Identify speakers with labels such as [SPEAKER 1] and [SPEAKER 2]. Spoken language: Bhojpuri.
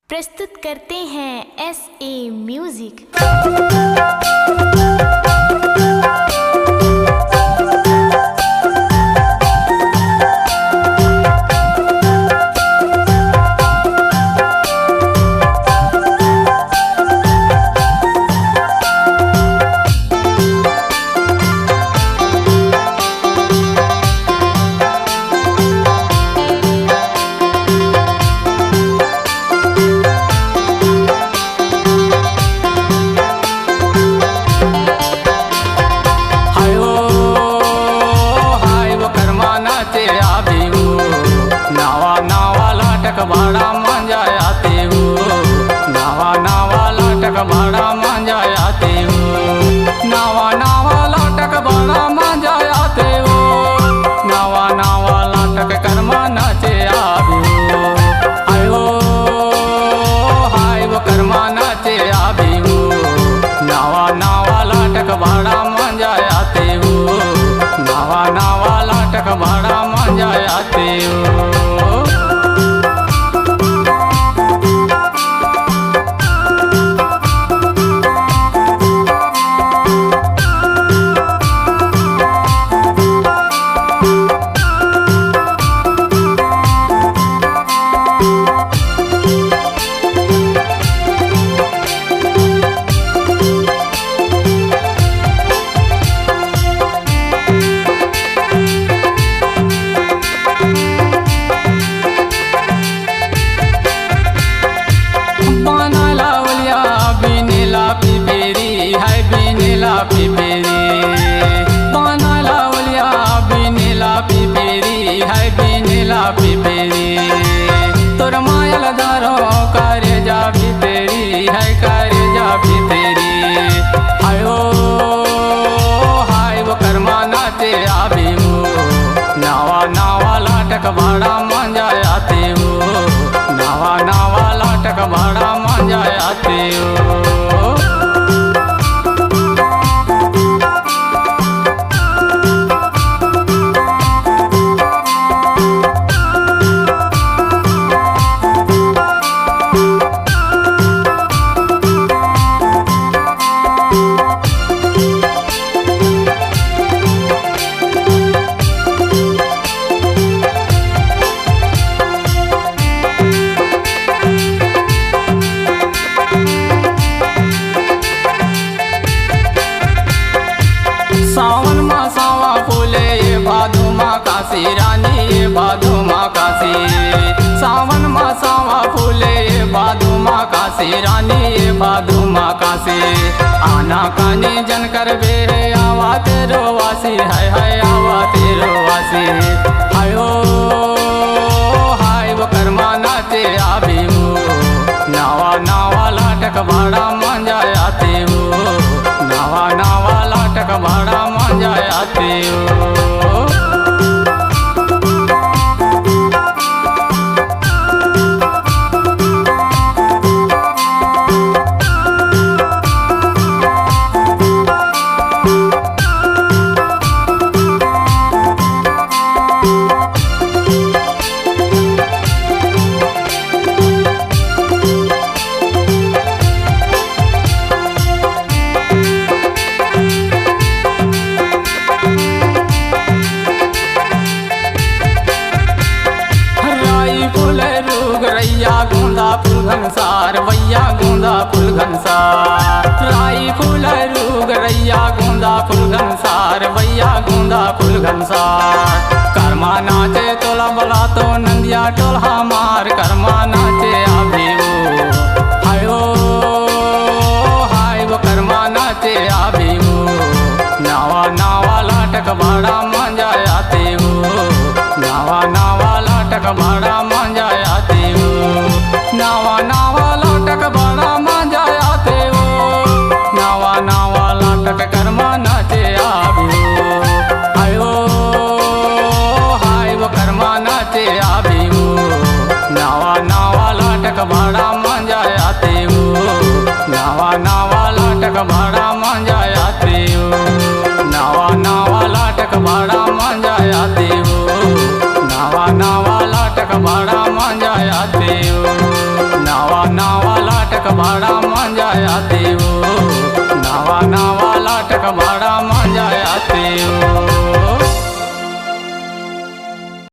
[SPEAKER 1] प्रस्तुत करते हैं SA म्यूजिक।
[SPEAKER 2] भाड़ा मांझा आते हो नावा नावा लाटक भाड़ा मांझा आते हो नावा नावा लाटक भाड़ा मांझा आते हो नावा नावा लाटक कर्मा नाचे आबी हो आयो हाय वो कर्मा नाचे आबी हो नावा नावा लाटक भाड़ा मांझा आते हो नावा नावा लाटक भाड़ा मांझा आते हो। तोर मायल दारो कार्य जा भी तेरी है कार्य जा भी तेरी आयो हाय वो कर्मा नाचे आबी हो नावा नावा लाटक भाड़ा मांझा आते हो नावा नावा लाटक भाड़ा मांझा आते हो। सावन माँ सावा फूले ये भादो माँ काशी रानी ये भादो माँ काशी सावन माँ सावा फूले ये भादो माँ काशी रानी ये भादो माँ काशी आना कानी जन कर बेरे आवा तेरो वासी है आवा तेरो वासी आयो हाय वो कर्मा नाचे आबी हो नावा नावा लाटक भाड़ा मांझा आते हो नावा नावा लाटक भाड़ा मांझा आते हो। गोंदा फूल घनसार वैया गोंदा फूल घनसार राई फूल रूग रैया गोंदा फूल घनसार वैया गोंदा फूल घनसार कर्मा नाचे तोला बोला तो नंदिया टोला मार कर्मा नाचे आबी हो हायो हाय वो कर्मा नाचे आबी हो नावा नावा लाटक भाड़ा मांझा आते हो नावा नावा लाटक भाड़ा मांझा आते हो नावा नावा लाटक भाड़ा मांझा आते हो नावा नावा लाटक कर्मा नाचे आबी हो आयो हाय वो कर्मा नाचे आबी हो नावा नावा लाटक भाड़ा मांझा आते हो नावा नावा लाटक भाड़ा मांझा आते हो नावा नावा लाटक भाड़ा मांझा आते हो नावा नावा लाटक भाड़ा मांझा आते हो नावा नावा लाटक बड़ा मजा आते हो, नावा नावा लाटक बड़ा मजा आते हो।